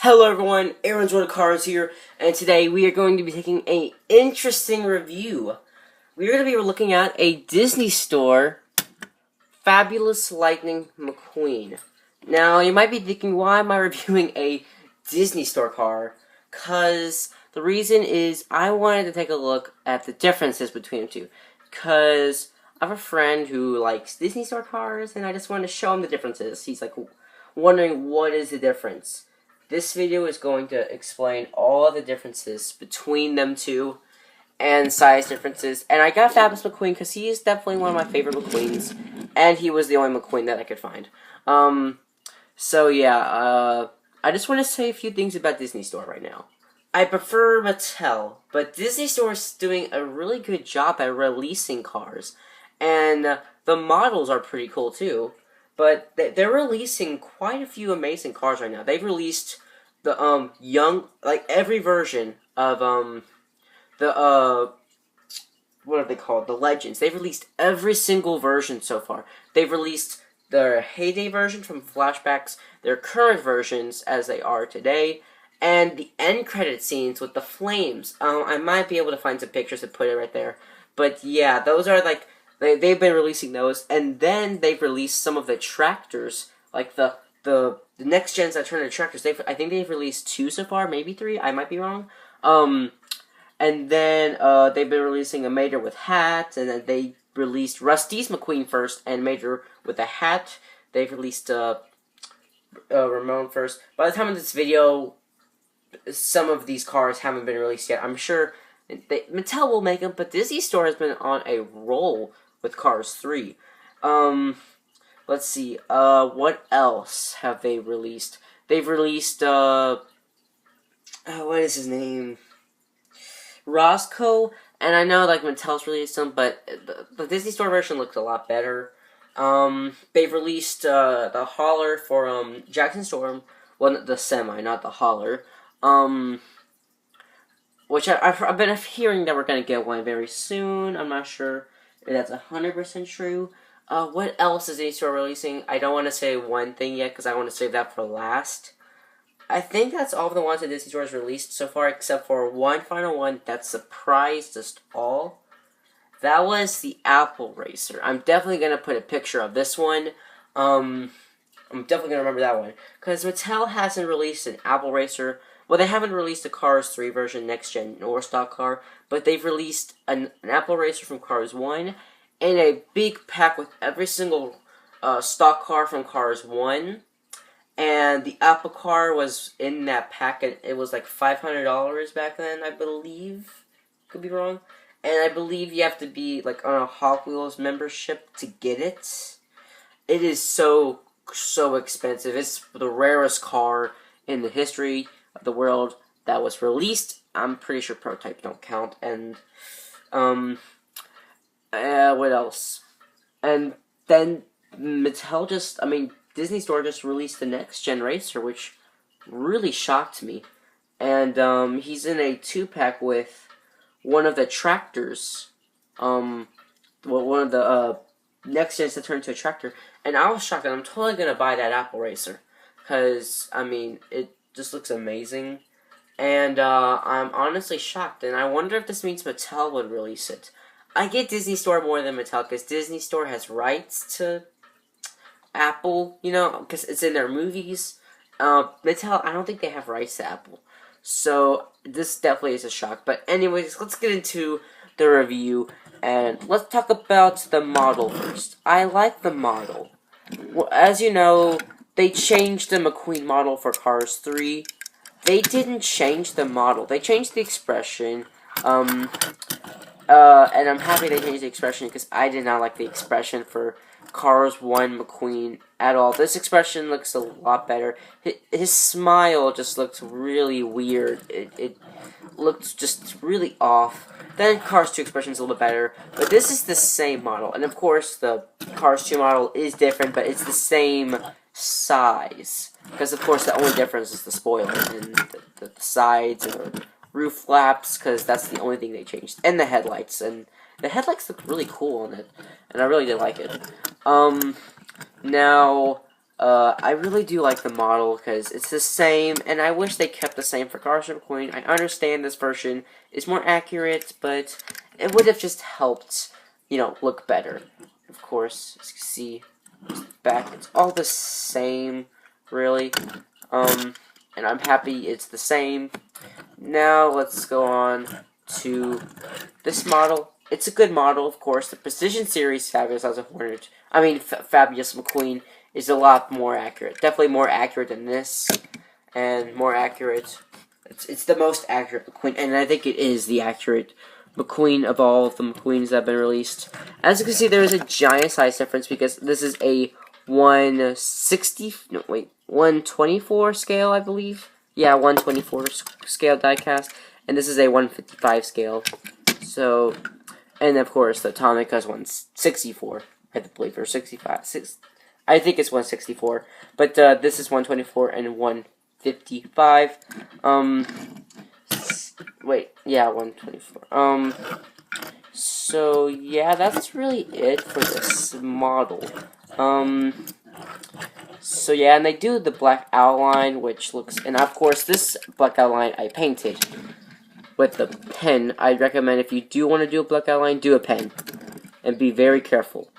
Hello everyone, Aaron's World of Cars here, and today we are going to be taking an interesting review. We are going to be looking at a Disney Store Fabulous Lightning McQueen. Now, you might be thinking, why am I reviewing a Disney Store car? Because the reason is I wanted to take a look at the differences between the two. Because I have a friend who likes Disney Store cars, and I just wanted to show him the differences. He's like wondering what is the difference. This video is going to explain all the differences between them two and size differences. And I got Fabulous McQueen because he is definitely one of my favorite McQueens, and he was the only McQueen that I could find. So yeah, I just want to say a few things about Disney Store right now. I prefer Mattel, but Disney Store is doing a really good job at releasing cars, and the models are pretty cool too. But they're releasing quite a few amazing cars right now. They've released the every version of what are they called? The Legends. They've released every single version so far. They've released their heyday version from flashbacks, their current versions as they are today, and the end credit scenes with the flames. I might be able to find some pictures and put it right there. But yeah, those are like they've been releasing those, and then they've released some of the tractors, like the next gens that turn into tractors. I think they've released 2 so far, maybe 3. I might be wrong. And then they've been releasing a Mater with hats, and then they released Rusty's McQueen first, and Mater with a hat. They've released Ramon first. By the time of this video, some of these cars haven't been released yet. I'm sure Mattel will make them, but Disney Store has been on a roll with Cars 3. Let's see, what else have they released? They've released, what is his name? Roscoe, and I know, like, Mattel's released them, but the Disney Store version looks a lot better. They've released, the hauler for, Jackson Storm. Well, the semi, not the hauler. Which I've been hearing that we're gonna get one very soon. I'm not sure if that's 100% true. What else is Disney Store releasing? I don't want to say one thing yet because I want to save that for last. I think that's all of the ones that Disney Store has released so far, except for one final one that surprised us all. That was the Apple Racer. I'm definitely gonna put a picture of this one. I'm definitely gonna remember that one because Mattel hasn't released an Apple Racer. Well, they haven't released a Cars 3 version, next gen or stock car, but they've released an Apple Racer from Cars 1 and a big pack with every single stock car from Cars 1. And the Apple car was in that pack, and it was like $500 back then, I believe. Could be wrong. And I believe you have to be like on a Hot Wheels membership to get it. It is so expensive. It's the rarest car in the history of the world that was released. I'm pretty sure prototypes don't count. And what else? And then Disney Store just released the next gen racer, which really shocked me. And he's in a 2-pack with one of the tractors. One of the next gens to turn into a tractor. And I was shocked, and I'm totally gonna buy that Apple Racer because it just looks amazing. And I'm honestly shocked, and I wonder if this means Mattel would release it. I get Disney Store more than Mattel because Disney Store has rights to Apple, because it's in their movies. Mattel, I don't think they have rights to Apple. So this definitely is a shock. But anyways, let's get into the review, and let's talk about the model first. I like the model. Well, as you know, they changed the McQueen model for Cars 3. They didn't change the model. They changed the expression. And I'm happy they changed the expression because I did not like the expression for Cars 1 McQueen at all. This expression looks a lot better. His smile just looks really weird. It looked just really off. Then Cars 2 expression is a little bit better. But this is the same model. And of course, the Cars 2 model is different, but it's the same size. Because of course, the only difference is the spoiler and the sides and the roof flaps, because that's the only thing they changed. And the headlights. And the headlights look really cool on it. And I really did like it. Now, I really do like the model because it's the same, and I wish they kept the same for Cars McQueen. I understand this version is more accurate, but it would have just helped, look better. Of course, as you can see, back, it's all the same, really. And I'm happy it's the same. Now let's go on to this model. It's a good model, of course. The Precision Series Fabulous House of Hornet, Fabulous McQueen is a lot more accurate. Definitely more accurate than this, and more accurate. It's the most accurate McQueen, and I think it is the accurate McQueen of all of the McQueens that have been released. As you can see, there is a giant size difference because this is a 124 scale, I believe. Yeah, 124 scale diecast, and this is a 155 scale. So, and of course, the Atomic has 164, I believe, or 65. I think it's 164, but this is 124 and 155. Wait, yeah, 124. So yeah, that's really it for this model. So yeah, and they do the black outline, which looks, and of course this black outline I painted with the pen. I'd recommend if you do want to do a black outline, do a pen, and be very careful.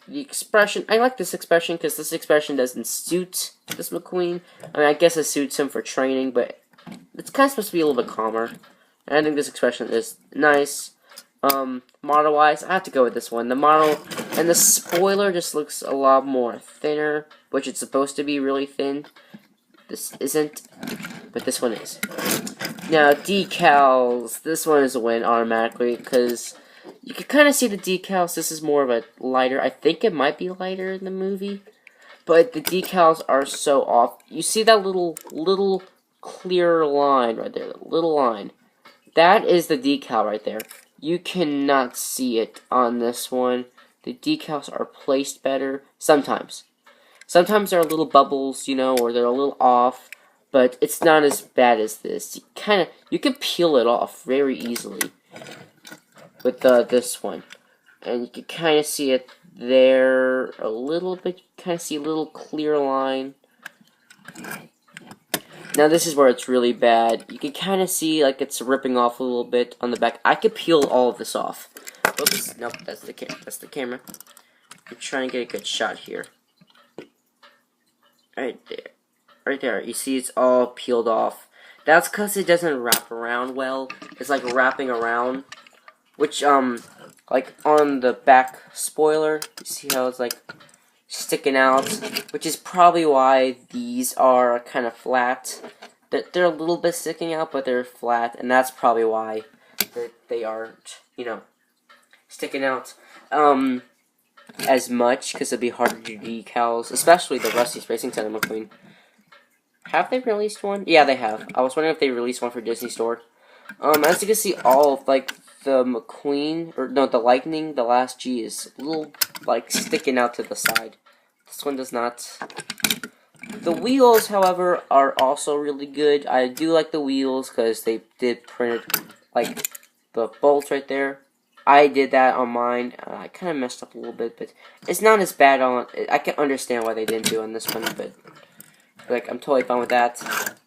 The expression, I like this expression because this expression doesn't suit this McQueen. I guess it suits him for training, but it's kind of supposed to be a little bit calmer. And I think this expression is nice. Model-wise, I have to go with this one. The model and the spoiler just looks a lot more thinner, which it's supposed to be really thin. This isn't, but this one is. Now, decals. This one is a win automatically because you can kind of see the decals. This is more of a lighter. I think it might be lighter in the movie, but the decals are so off. You see that little clear line right there, the little line. That is the decal right there. You cannot see it on this one. The decals are placed better sometimes. Sometimes there are little bubbles, or they're a little off, but it's not as bad as this. You can peel it off very easily with this one, and you can kind of see it there a little bit. You kind of see a little clear line. Now this is where it's really bad. You can kind of see like it's ripping off a little bit on the back. I could peel all of this off. Oops, nope, that's the camera. I'm trying to get a good shot here. Right there. You see it's all peeled off. That's because it doesn't wrap around well. It's like wrapping around, which like on the back spoiler, you see how it's like sticking out, which is probably why these are kind of flat. They're a little bit sticking out, but they're flat, and that's probably why they aren't, sticking out as much, because it'd be harder to do decals, especially the Rusty's Racing Center McQueen. Have they released one? Yeah, they have. I was wondering if they released one for Disney Store. As you can see, all of, like, the McQueen, or no, the Lightning, the last G is a little, like, sticking out to the side. This one does not. The wheels, however, are also really good. I do like the wheels because they did print, like, the bolts right there. I did that on mine. I kind of messed up a little bit, but it's not as bad on. I can understand why they didn't do it on this one, but like I'm totally fine with that.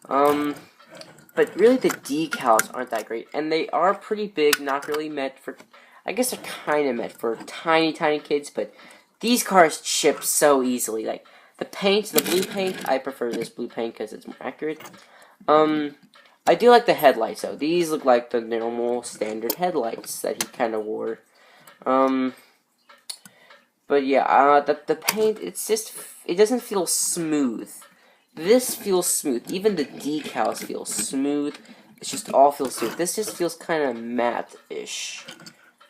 But really the decals aren't that great, and they are pretty big. Not really meant for. I guess they're kind of meant for tiny kids, but these cars chip so easily. Like the paint, the blue paint. I prefer this blue paint because it's more accurate. I do like the headlights, though. These look like the normal, standard headlights that he kind of wore. But yeah, the paint, it doesn't feel smooth. This feels smooth. Even the decals feel smooth. It just all feels smooth. This just feels kind of matte-ish.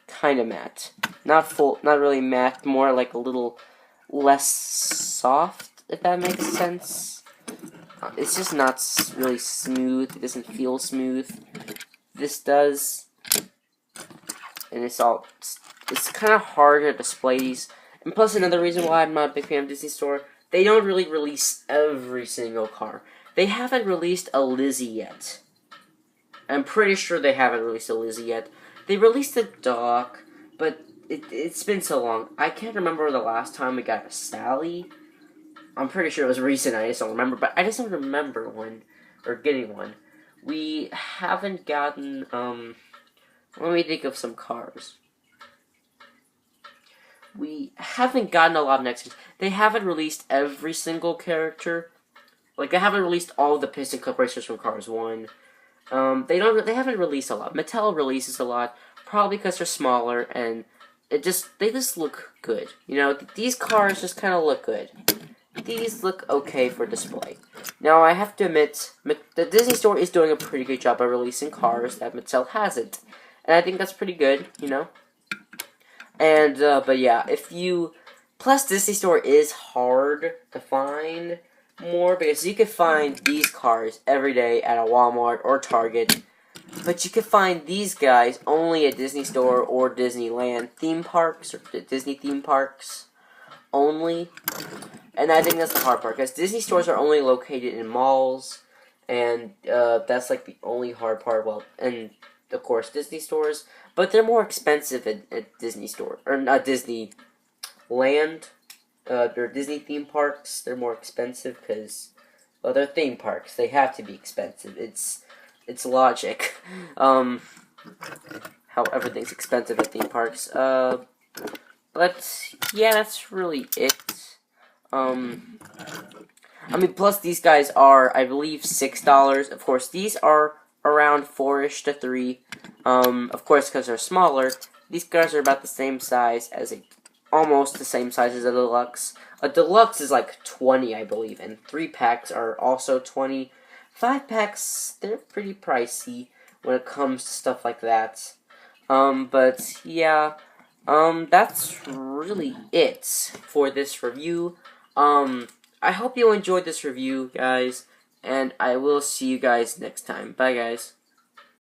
Kind of matte. Not really matte, more like a little less soft, if that makes sense. It's just not really smooth. It doesn't feel smooth. This does. And it's kind of hard to display these. And plus another reason why I'm not a big fan of Disney Store, they don't really release every single car. They haven't released a Lizzie yet. I'm pretty sure they haven't released a Lizzie yet. They released a Doc, but it's been so long. I can't remember the last time we got a Sally. I'm pretty sure it was recent. I just don't remember. But I just don't remember when or getting one. We haven't gotten. Let me think of some cars. We haven't gotten a lot of next. They haven't released every single character. Like, they haven't released all the Piston Cup racers from Cars 1. They haven't released a lot. Mattel releases a lot, probably because they're smaller, and they just look good. You know, these cars just kind of look good. These look okay for display. Now, I have to admit, the Disney Store is doing a pretty good job of releasing cars that Mattel hasn't. And I think that's pretty good, you know? And, but yeah, plus Disney Store is hard to find more, because you can find these cars every day at a Walmart or Target, but you can find these guys only at Disney Store or Disneyland theme parks, or Disney theme parks only. And I think that's the hard part, because Disney stores are only located in malls, and that's like the only hard part. Well, and of course Disney stores, but they're more expensive at Disney store, or not Disneyland. They're Disney theme parks. They're more expensive because, well, they're theme parks. They have to be expensive. It's logic. How everything's expensive at theme parks. But yeah, that's really it. I mean, plus these guys are, I believe, $6. Of course, these are around $4-ish to $3. Of course, because they're smaller, these guys are about the same size as almost the same size as a deluxe. A deluxe is like 20, I believe, and 3-packs are also 20. 5-packs, they're pretty pricey when it comes to stuff like that. But yeah, that's really it for this review. I hope you enjoyed this review, guys, and I will see you guys next time. Bye, guys.